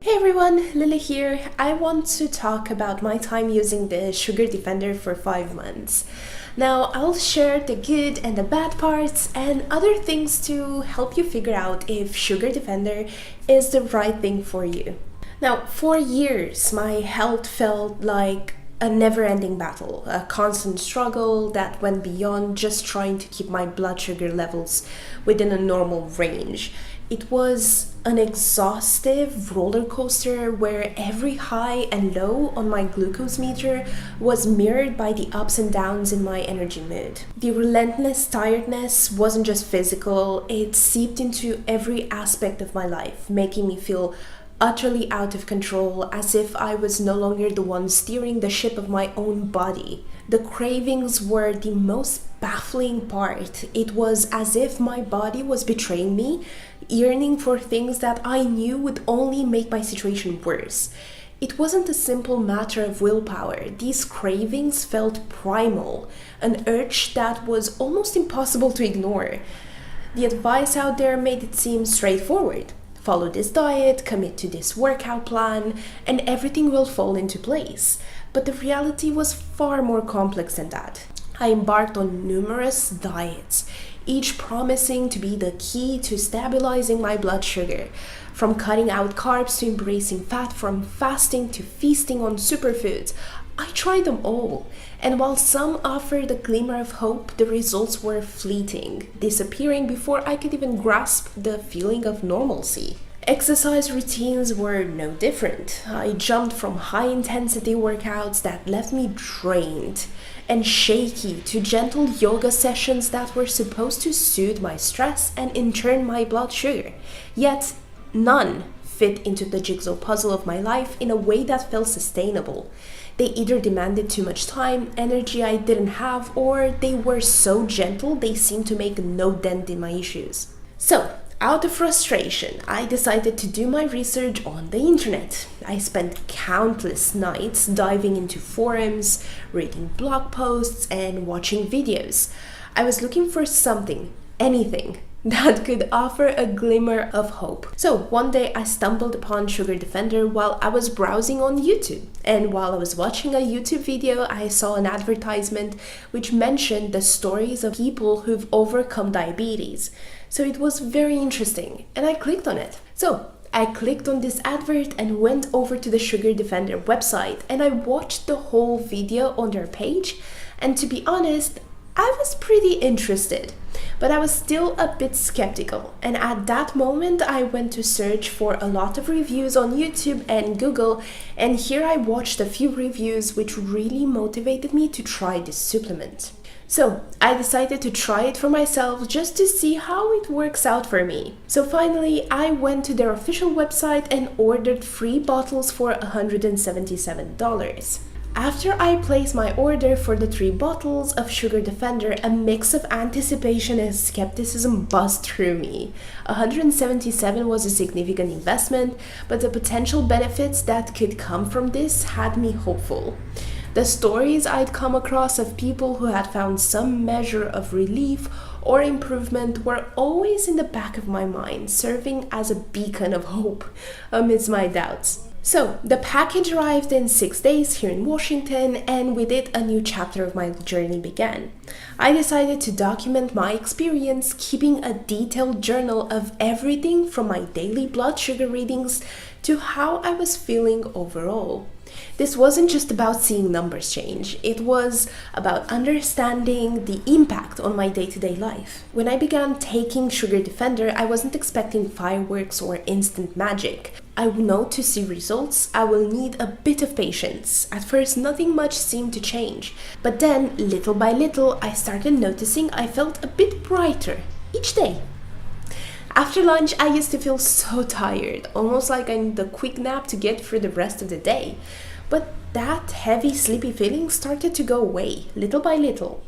Hey everyone, Lily here. I want to talk about my time using the Sugar Defender for 5 months. Now, I'll share the good and the bad parts and other things to help you figure out if Sugar Defender is the right thing for you. Now, for years, my health felt like a never-ending battle, a constant struggle that went beyond just trying to keep my blood sugar levels within a normal range. It was an exhaustive roller coaster where every high and low on my glucose meter was mirrored by the ups and downs in my energy mood. The relentless tiredness wasn't just physical, it seeped into every aspect of my life, making me feel utterly out of control, as if I was no longer the one steering the ship of my own body. The cravings were the most baffling part. It was as if my body was betraying me, yearning for things that I knew would only make my situation worse. It wasn't a simple matter of willpower. These cravings felt primal, an urge that was almost impossible to ignore. The advice out there made it seem straightforward. Follow this diet, commit to this workout plan, and everything will fall into place. But the reality was far more complex than that. I embarked on numerous diets, each promising to be the key to stabilizing my blood sugar. From cutting out carbs to embracing fat, from fasting to feasting on superfoods, I tried them all. And while some offered a glimmer of hope, the results were fleeting, disappearing before I could even grasp the feeling of normalcy. Exercise routines were no different. I jumped from high-intensity workouts that left me drained and shaky to gentle yoga sessions that were supposed to soothe my stress and in turn my blood sugar. Yet, none fit into the jigsaw puzzle of my life in a way that felt sustainable. They either demanded too much time, energy I didn't have, or they were so gentle they seemed to make no dent in my issues. So, out of frustration, I decided to do my research on the internet. I spent countless nights diving into forums, reading blog posts, and watching videos. I was looking for something, anything, that could offer a glimmer of hope. So one day I stumbled upon Sugar Defender while I was browsing on YouTube. And while I was watching a YouTube video, I saw an advertisement which mentioned the stories of people who've overcome diabetes. So it was very interesting and I clicked on it. So I clicked on this advert and went over to the Sugar Defender website and I watched the whole video on their page. And to be honest, I was pretty interested, but I was still a bit skeptical. And at that moment, I went to search for a lot of reviews on YouTube and Google, and here I watched a few reviews which really motivated me to try this supplement. So I decided to try it for myself just to see how it works out for me. So finally, I went to their official website and ordered 3 bottles for $177. After I placed my order for the 3 bottles of Sugar Defender, a mix of anticipation and skepticism buzzed through me. $177 was a significant investment, but the potential benefits that could come from this had me hopeful. The stories I'd come across of people who had found some measure of relief or improvement were always in the back of my mind, serving as a beacon of hope amidst my doubts. So, the package arrived in 6 days here in Washington, and with it a new chapter of my journey began. I decided to document my experience, keeping a detailed journal of everything from my daily blood sugar readings to how I was feeling overall. This wasn't just about seeing numbers change, it was about understanding the impact on my day-to-day life. When I began taking Sugar Defender, I wasn't expecting fireworks or instant magic. I know to see results, I will need a bit of patience. At first, nothing much seemed to change, but then, little by little, I started noticing I felt a bit brighter each day. After lunch, I used to feel so tired, almost like I need a quick nap to get through the rest of the day. But that heavy, sleepy feeling started to go away, little by little.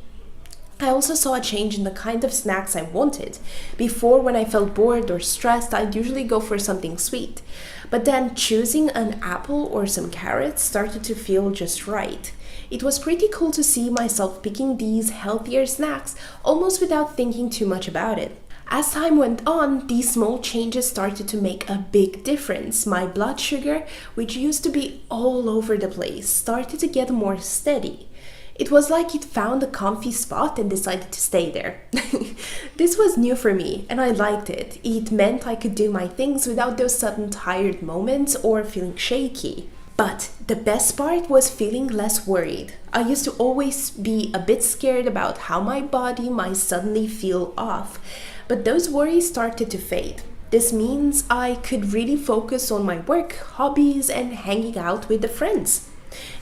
I also saw a change in the kind of snacks I wanted. Before, when I felt bored or stressed, I'd usually go for something sweet. But then choosing an apple or some carrots started to feel just right. It was pretty cool to see myself picking these healthier snacks almost without thinking too much about it. As time went on, these small changes started to make a big difference. My blood sugar, which used to be all over the place, started to get more steady. It was like it found a comfy spot and decided to stay there. This was new for me and I liked it. It meant I could do my things without those sudden tired moments or feeling shaky. But the best part was feeling less worried. I used to always be a bit scared about how my body might suddenly feel off. But those worries started to fade. This means I could really focus on my work, hobbies, and hanging out with the friends,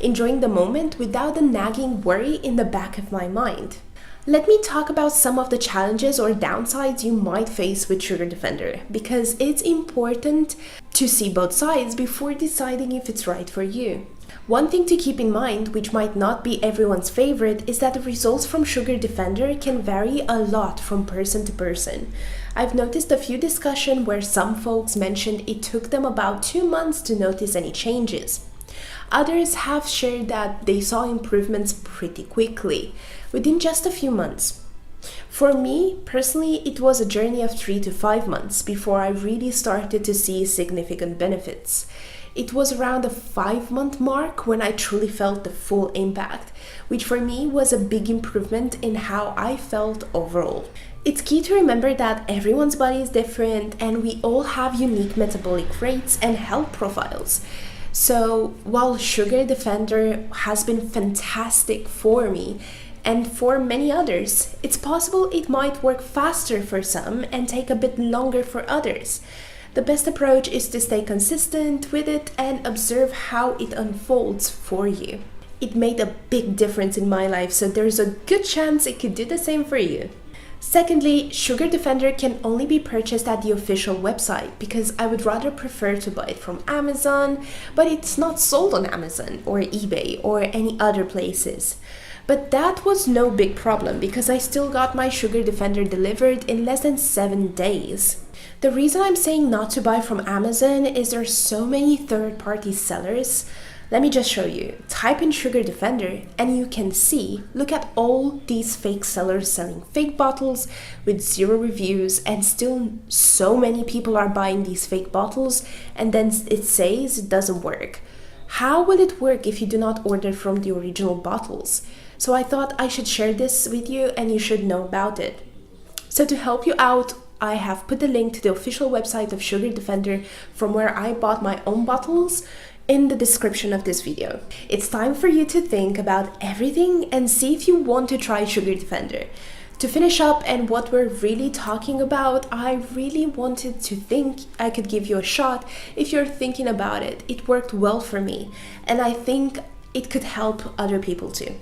enjoying the moment without a nagging worry in the back of my mind. Let me talk about some of the challenges or downsides you might face with Sugar Defender, because it's important to see both sides before deciding if it's right for you. One thing to keep in mind, which might not be everyone's favorite, is that the results from Sugar Defender can vary a lot from person to person. I've noticed a few discussions where some folks mentioned it took them about 2 months to notice any changes. Others have shared that they saw improvements pretty quickly, within just a few months. For me, personally, it was a journey of 3 to 5 months before I really started to see significant benefits. It was around the 5-month mark when I truly felt the full impact, which for me was a big improvement in how I felt overall. It's key to remember that everyone's body is different and we all have unique metabolic rates and health profiles. So while Sugar Defender has been fantastic for me and for many others, it's possible it might work faster for some and take a bit longer for others. The best approach is to stay consistent with it and observe how it unfolds for you. It made a big difference in my life, so there's a good chance it could do the same for you. Secondly, Sugar Defender can only be purchased at the official website because I would rather prefer to buy it from Amazon, but it's not sold on Amazon or eBay or any other places. But that was no big problem because I still got my Sugar Defender delivered in less than 7 days. The reason I'm saying not to buy from Amazon is there's so many third-party sellers. Let me just show you. Type in Sugar Defender and you can see, look at all these fake sellers selling fake bottles with 0 reviews, and still so many people are buying these fake bottles and then it says it doesn't work. How will it work if you do not order from the original bottles? So I thought I should share this with you and you should know about it. So to help you out, I have put the link to the official website of Sugar Defender from where I bought my own bottles in the description of this video. It's time for you to think about everything and see if you want to try Sugar Defender. To finish up and what we're really talking about, I really wanted to think I could give you a shot if you're thinking about it. It worked well for me and I think it could help other people too.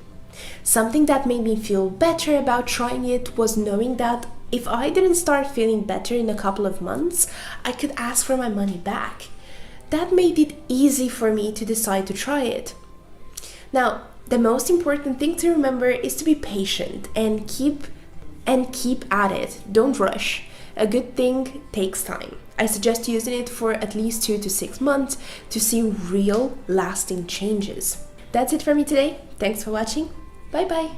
Something that made me feel better about trying it was knowing that if I didn't start feeling better in a couple of months, I could ask for my money back. That made it easy for me to decide to try it. Now, the most important thing to remember is to be patient and keep at it. Don't rush. A good thing takes time. I suggest using it for at least 2 to 6 months to see real lasting changes. That's it for me today. Thanks for watching. Bye bye.